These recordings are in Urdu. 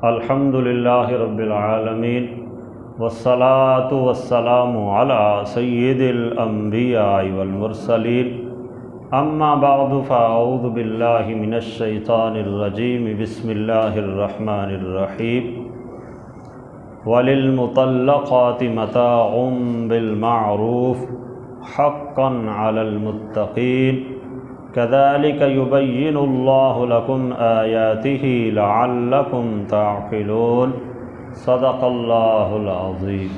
الحمدللہ رب العالمین والصلاة والسلام علی سید الانبیاء والمرسلین اما بعد فاعوذ باللہ من الشیطان الرجیم بسم اللہ الرحمن الرحیم وللمطلقات متاع بالمعروف حقا علی المتقین كذلك يبين الله لكم آياته لعلكم تعقلون صدق الله العظیم۔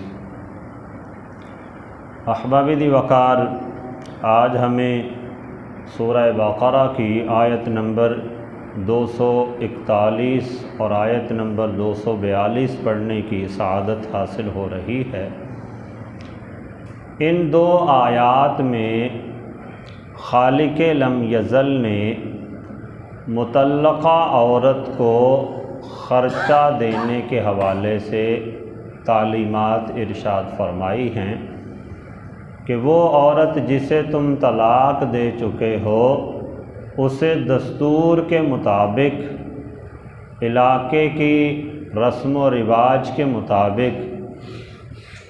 احباب دی وقار، آج ہمیں سورہ بقرہ کی آیت نمبر 241 اور آیت نمبر 242 پڑھنے کی سعادت حاصل ہو رہی ہے۔ ان دو آیات میں خالق لم یزل نے مطلقہ عورت کو خرچہ دینے کے حوالے سے تعلیمات ارشاد فرمائی ہیں کہ وہ عورت جسے تم طلاق دے چکے ہو اسے دستور کے مطابق، علاقے کی رسم و رواج کے مطابق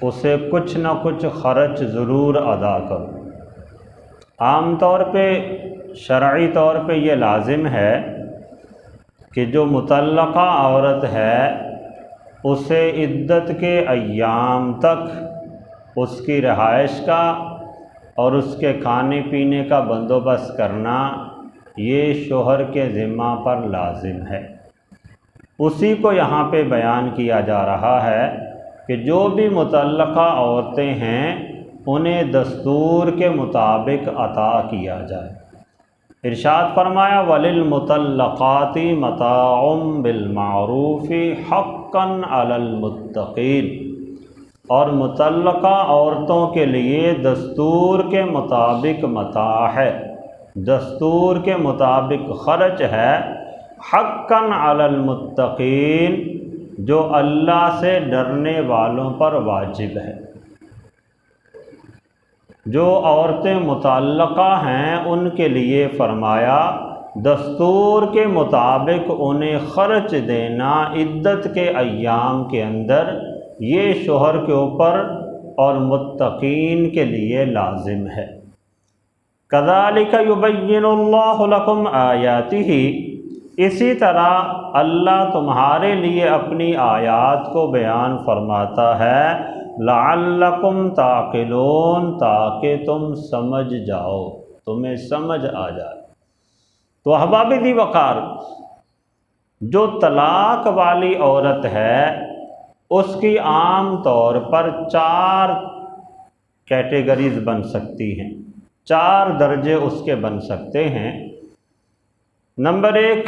اسے کچھ نہ کچھ خرچ ضرور ادا کرو۔ عام طور پہ شرعی طور پہ یہ لازم ہے کہ جو مطلقہ عورت ہے اسے عدت کے ایام تک اس کی رہائش کا اور اس کے کھانے پینے کا بندوبست کرنا یہ شوہر کے ذمہ پر لازم ہے۔ اسی کو یہاں پہ بیان کیا جا رہا ہے کہ جو بھی مطلقہ عورتیں ہیں انہیں دستور کے مطابق عطا کیا جائے۔ ارشاد فرمایا وَلِلْمُطَلَّقَاتِ مَتَاعٌ بِالْمَعْرُوفِ حَقًّا عَلَى الْمُتَّقِينَ، اور مطلقہ عورتوں کے لیے دستور کے مطابق متاع ہے، دستور کے مطابق خرچ ہے، حَقًّا عَلَى الْمُتَّقِينَ، جو اللہ سے ڈرنے والوں پر واجب ہے۔ جو عورتیں مطلقہ ہیں ان کے لیے فرمایا دستور کے مطابق انہیں خرچ دینا عدت کے ایام کے اندر، یہ شوہر کے اوپر اور متقین کے لیے لازم ہے۔ كَذَلِكَ يُبَيِّنُ اللَّهُ لَكُمْ آيَاتِهِ، اسی طرح اللہ تمہارے لیے اپنی آیات کو بیان فرماتا ہے، لعلکم تعقلون، تاکہ تم سمجھ جاؤ، تمہیں سمجھ آ جائے۔ تو احباب دی وقار، جو طلاق والی عورت ہے اس کی عام طور پر 4 کیٹیگریز بن سکتی ہیں، 4 درجے اس کے بن سکتے ہیں۔ نمبر 1،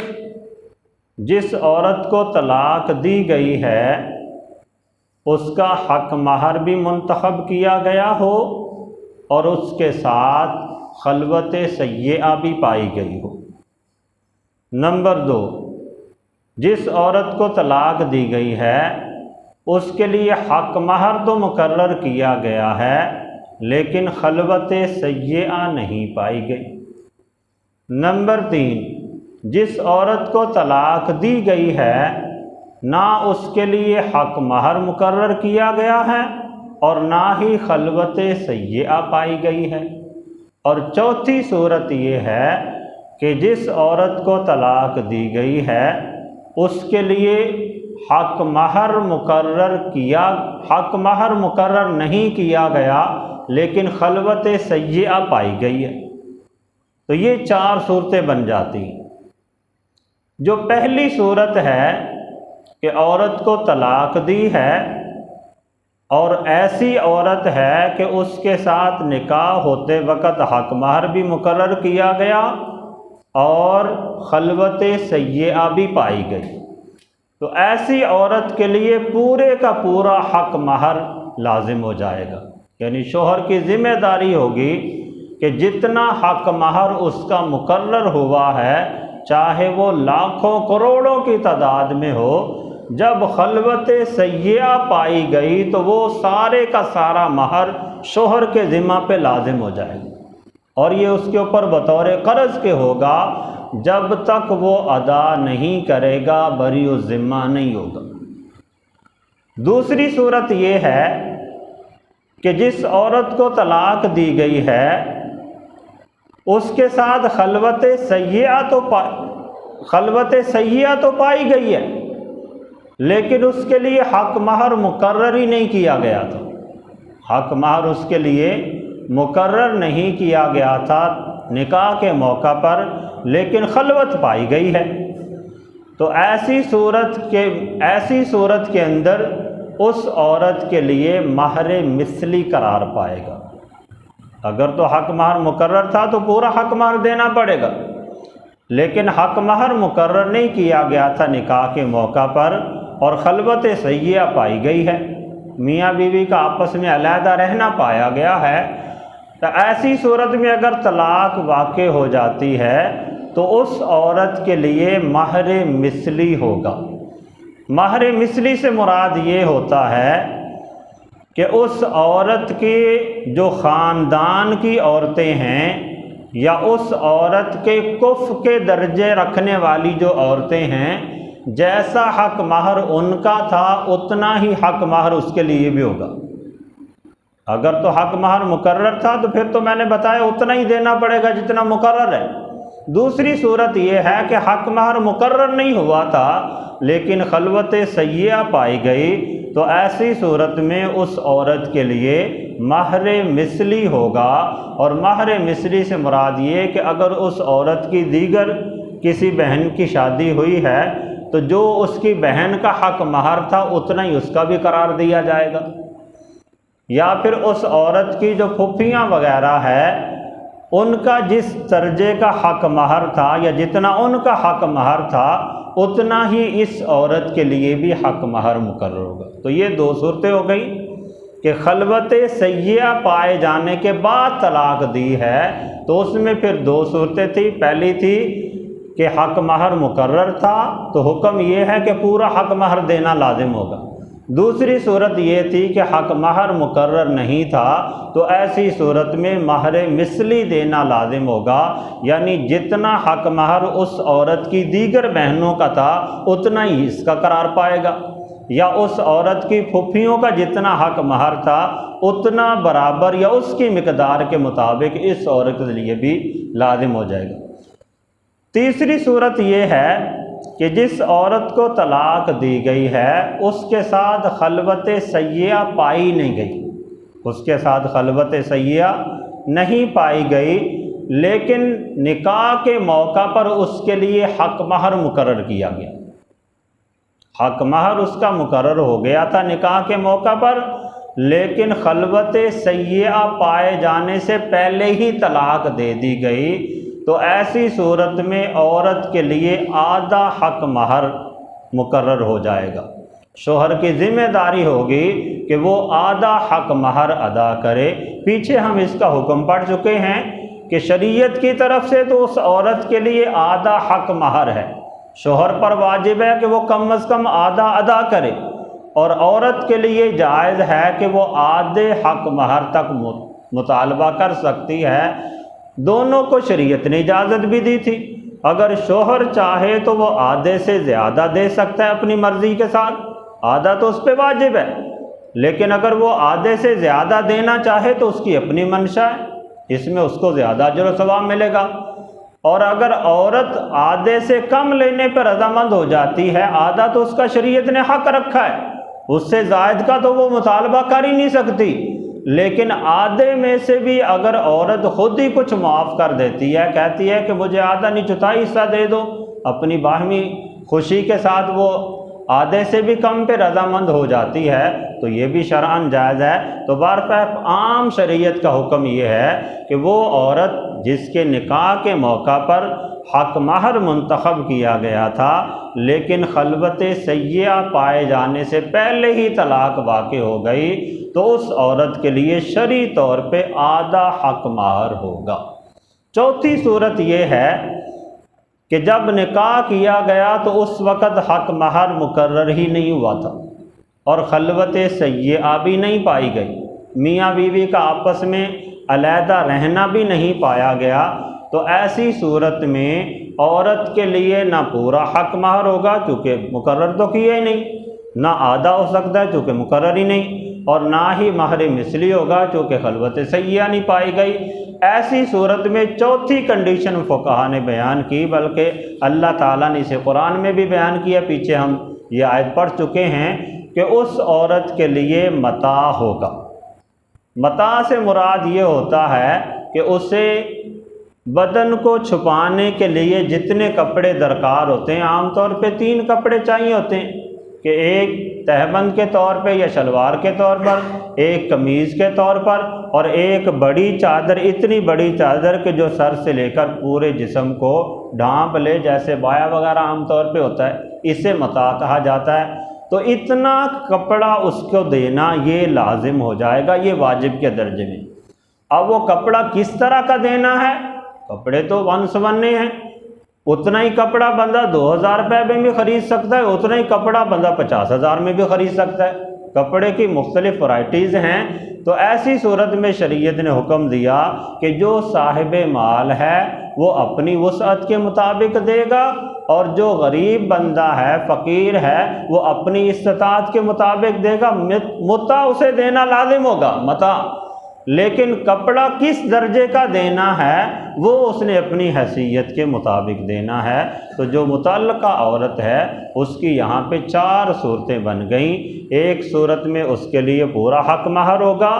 جس عورت کو طلاق دی گئی ہے اس کا حق مہر بھی منتخب کیا گیا ہو اور اس کے ساتھ خلوت سیئہ بھی پائی گئی ہو۔ نمبر 2، جس عورت کو طلاق دی گئی ہے اس کے لیے حق مہر تو مقرر کیا گیا ہے لیکن خلوت سیئہ نہیں پائی گئی۔ نمبر 3، جس عورت کو طلاق دی گئی ہے نہ اس کے لیے حق مہر مقرر کیا گیا ہے اور نہ ہی خلوت سیئہ پائی گئی ہے۔ اور چوتھی صورت یہ ہے کہ جس عورت کو طلاق دی گئی ہے اس کے لیے حق مہر مقرر نہیں کیا گیا لیکن خلوت سیئہ پائی گئی ہے۔ تو یہ 4 صورتیں بن جاتی ہیں۔ جو پہلی صورت ہے کہ عورت کو طلاق دی ہے اور ایسی عورت ہے کہ اس کے ساتھ نکاح ہوتے وقت حق مہر بھی مقرر کیا گیا اور خلوت سیئہ بھی پائی گئی، تو ایسی عورت کے لیے پورے کا پورا حق مہر لازم ہو جائے گا۔ یعنی شوہر کی ذمہ داری ہوگی کہ جتنا حق مہر اس کا مقرر ہوا ہے، چاہے وہ لاکھوں کروڑوں کی تعداد میں ہو، جب خلوت سیئہ پائی گئی تو وہ سارے کا سارا مہر شوہر کے ذمہ پہ لازم ہو جائے گا، اور یہ اس کے اوپر بطور قرض کے ہوگا جب تک وہ ادا نہیں کرے گا بری الذمہ نہیں ہوگا۔ دوسری صورت یہ ہے کہ جس عورت کو طلاق دی گئی ہے اس کے ساتھ خلوت سیئہ تو پائی گئی ہے، لیکن اس کے لیے حق مہر مقرر ہی نہیں کیا گیا تھا، حق مہر اس کے لیے مقرر نہیں کیا گیا تھا نکاح کے موقع پر، لیکن خلوت پائی گئی ہے، تو ایسی صورت کے اندر اس عورت کے لیے مہر مثلی قرار پائے گا۔ اگر تو حق مہر مقرر تھا تو پورا حق مہر دینا پڑے گا، لیکن حق مہر مقرر نہیں کیا گیا تھا نکاح کے موقع پر اور خلوت سیئہ پائی گئی ہے، میاں بیوی کا آپس میں علیحدہ رہنا پایا گیا ہے، تو ایسی صورت میں اگر طلاق واقع ہو جاتی ہے تو اس عورت کے لیے مہر مثلی ہوگا۔ مہر مثلی سے مراد یہ ہوتا ہے کہ اس عورت کے جو خاندان کی عورتیں ہیں یا اس عورت کے کفر کے درجے رکھنے والی جو عورتیں ہیں، جیسا حق مہر ان کا تھا اتنا ہی حق مہر اس کے لیے بھی ہوگا۔ اگر تو حق مہر مقرر تھا تو پھر تو میں نے بتایا اتنا ہی دینا پڑے گا جتنا مقرر ہے۔ دوسری صورت یہ ہے کہ حق مہر مقرر نہیں ہوا تھا لیکن خلوت سیئہ پائی گئی، تو ایسی صورت میں اس عورت کے لیے مہر مثلی ہوگا، اور مہر مثلی سے مراد یہ کہ اگر اس عورت کی دیگر کسی بہن کی شادی ہوئی ہے تو جو اس کی بہن کا حق مہر تھا اتنا ہی اس کا بھی قرار دیا جائے گا، یا پھر اس عورت کی جو پھوپھیاں وغیرہ ہے ان کا جس درجے کا حق مہر تھا یا جتنا ان کا حق مہر تھا اتنا ہی اس عورت کے لیے بھی حق مہر مقرر ہوگا۔ تو یہ دو صورتیں ہو گئی کہ خلوت سیئہ پائے جانے کے بعد طلاق دی ہے، تو اس میں پھر دو صورتیں تھیں۔ پہلی تھی کہ حق مہر مقرر تھا تو حکم یہ ہے کہ پورا حق مہر دینا لازم ہوگا۔ دوسری صورت یہ تھی کہ حق مہر مقرر نہیں تھا تو ایسی صورت میں مہر مثلی دینا لازم ہوگا، یعنی جتنا حق مہر اس عورت کی دیگر بہنوں کا تھا اتنا ہی اس کا قرار پائے گا، یا اس عورت کی پھوپھیوں کا جتنا حق مہر تھا اتنا برابر یا اس کی مقدار کے مطابق اس عورت کے لیے بھی لازم ہو جائے گا۔ تیسری صورت یہ ہے کہ جس عورت کو طلاق دی گئی ہے اس کے ساتھ خلوت سیئہ پائی نہیں گئی، اس کے ساتھ خلوت سیئہ نہیں پائی گئی، لیکن نکاح کے موقع پر اس کے لیے حق مہر مقرر کیا گیا، حق مہر اس کا مقرر ہو گیا تھا نکاح کے موقع پر، لیکن خلوت سیئہ پائے جانے سے پہلے ہی طلاق دے دی گئی، تو ایسی صورت میں عورت کے لیے آدھا حق مہر مقرر ہو جائے گا۔ شوہر کی ذمہ داری ہوگی کہ وہ آدھا حق مہر ادا کرے۔ پیچھے ہم اس کا حکم پڑھ چکے ہیں کہ شریعت کی طرف سے تو اس عورت کے لیے آدھا حق مہر ہے، شوہر پر واجب ہے کہ وہ کم از کم آدھا ادا کرے، اور عورت کے لیے جائز ہے کہ وہ آدھے حق مہر تک مطالبہ کر سکتی ہے۔ دونوں کو شریعت نے اجازت بھی دی تھی، اگر شوہر چاہے تو وہ آدھے سے زیادہ دے سکتا ہے اپنی مرضی کے ساتھ، آدھا تو اس پہ واجب ہے، لیکن اگر وہ آدھے سے زیادہ دینا چاہے تو اس کی اپنی منشا ہے، اس میں اس کو زیادہ اجر و ثواب ملے گا۔ اور اگر عورت آدھے سے کم لینے پر رضامند ہو جاتی ہے، آدھا تو اس کا شریعت نے حق رکھا ہے، اس سے زائد کا تو وہ مطالبہ کر ہی نہیں سکتی، لیکن آدھے میں سے بھی اگر عورت خود ہی کچھ معاف کر دیتی ہے، کہتی ہے کہ مجھے آدھا نہیں چوتھائی حصہ دے دو، اپنی باہمی خوشی کے ساتھ وہ آدھے سے بھی کم پہ رضامند ہو جاتی ہے، تو یہ بھی شرعاً جائز ہے۔ تو بہرکیف عام شریعت کا حکم یہ ہے کہ وہ عورت جس کے نکاح کے موقع پر حق مہر منتخب کیا گیا تھا لیکن خلوت سیئہ پائے جانے سے پہلے ہی طلاق واقع ہو گئی، تو اس عورت کے لیے شرعی طور پہ آدھا حق مہر ہوگا۔ چوتھی صورت یہ ہے کہ جب نکاح کیا گیا تو اس وقت حق مہر مقرر ہی نہیں ہوا تھا اور خلوت سیئہ بھی نہیں پائی گئی، میاں بیوی کا آپس میں علیحدہ رہنا بھی نہیں پایا گیا، تو ایسی صورت میں عورت کے لیے نہ پورا حق مہر ہوگا چونکہ مقرر تو کیا ہی نہیں، نہ آدھا ہو سکتا ہے چونکہ مقرر ہی نہیں، اور نہ ہی مہر مثلی ہوگا چونکہ خلوت سیئہ نہیں پائی گئی۔ ایسی صورت میں چوتھی کنڈیشن فقہا نے بیان کی، بلکہ اللہ تعالیٰ نے اسے قرآن میں بھی بیان کیا، پیچھے ہم یہ آیت پڑھ چکے ہیں کہ اس عورت کے لیے متاع ہوگا۔ متاع سے مراد یہ ہوتا ہے کہ اسے بدن کو چھپانے کے لیے جتنے کپڑے درکار ہوتے ہیں، عام طور پہ 3 کپڑے چاہیے ہوتے ہیں، کہ ایک تہبند کے طور پہ یا شلوار کے طور پر، ایک قمیض کے طور پر، اور ایک بڑی چادر، اتنی بڑی چادر کہ جو سر سے لے کر پورے جسم کو ڈھانپ لے، جیسے بایا وغیرہ عام طور پہ ہوتا ہے، اسے متاع کہا جاتا ہے۔ تو اتنا کپڑا اس کو دینا یہ لازم ہو جائے گا، یہ واجب کے درجے میں۔ اب وہ کپڑا کس طرح کا دینا ہے؟ کپڑے تو ون سونے ہیں، اتنا ہی کپڑا بندہ 2000 روپے میں بھی خرید سکتا ہے، اتنا ہی کپڑا بندہ 50,000 میں بھی خرید سکتا ہے، کپڑے کی مختلف ورائٹیز ہیں۔ تو ایسی صورت میں شریعت نے حکم دیا کہ جو صاحب مال ہے وہ اپنی وسعت کے مطابق دے گا، اور جو غریب بندہ ہے، فقیر ہے، وہ اپنی استطاعت کے مطابق دے گا۔ متاع اسے دینا لازم ہوگا، متاع، لیکن کپڑا کس درجے کا دینا ہے وہ اس نے اپنی حیثیت کے مطابق دینا ہے۔ تو جو متعلقہ عورت ہے اس کی یہاں پہ 4 صورتیں بن گئیں۔ ایک صورت میں اس کے لیے پورا حق مہر ہوگا،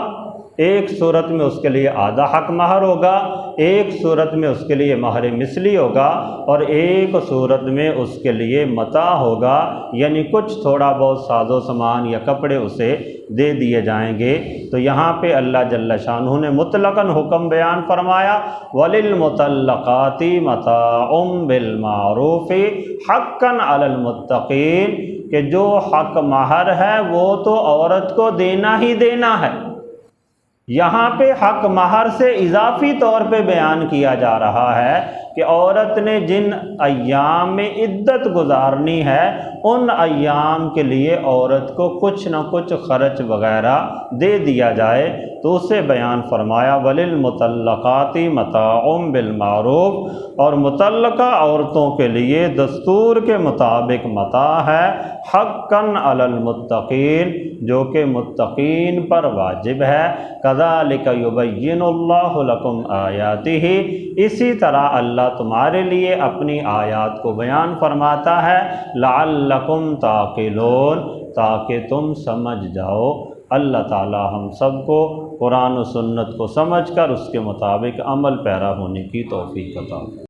ایک صورت میں اس کے لیے آدھا حق مہر ہوگا، ایک صورت میں اس کے لیے مہر مثلی ہوگا، اور ایک صورت میں اس کے لیے متاع ہوگا، یعنی کچھ تھوڑا بہت ساز و سامان یا کپڑے اسے دے دیے جائیں گے۔ تو یہاں پہ اللہ جل شانہ نے مطلقاً حکم بیان فرمایا، وَلِلْمُطَلَّقَاتِ مَتَاعٌ بِالْمَعْرُوفِ حَقًّا عَلَى الْمُتَّقِينَ، کہ جو حق مہر ہے وہ تو عورت کو دینا ہی دینا ہے۔ یہاں پہ حق مہر سے اضافی طور پہ بیان کیا جا رہا ہے کہ عورت نے جن ایام میں عدت گزارنی ہے ان ایام کے لیے عورت کو کچھ نہ کچھ خرچ وغیرہ دے دیا جائے، تو اسے بیان فرمایا وَلِلْمُطَلَّقَاتِ مَتَاعٌ بِالْمَعْرُوفِ، اور متعلقہ عورتوں کے لیے دستور کے مطابق متاع ہے، حقاً علی المتقین، جو کہ متقین پر واجب ہے۔ کذالک یبین اللہ لکم آیاتہ، اسی طرح اللہ تمہارے لیے اپنی آیات کو بیان فرماتا ہے، لعلکم تعقلون، تاکہ تم سمجھ جاؤ۔ اللہ تعالی ہم سب کو قرآن و سنت کو سمجھ کر اس کے مطابق عمل پیرا ہونے کی توفیق عطا فرمائے۔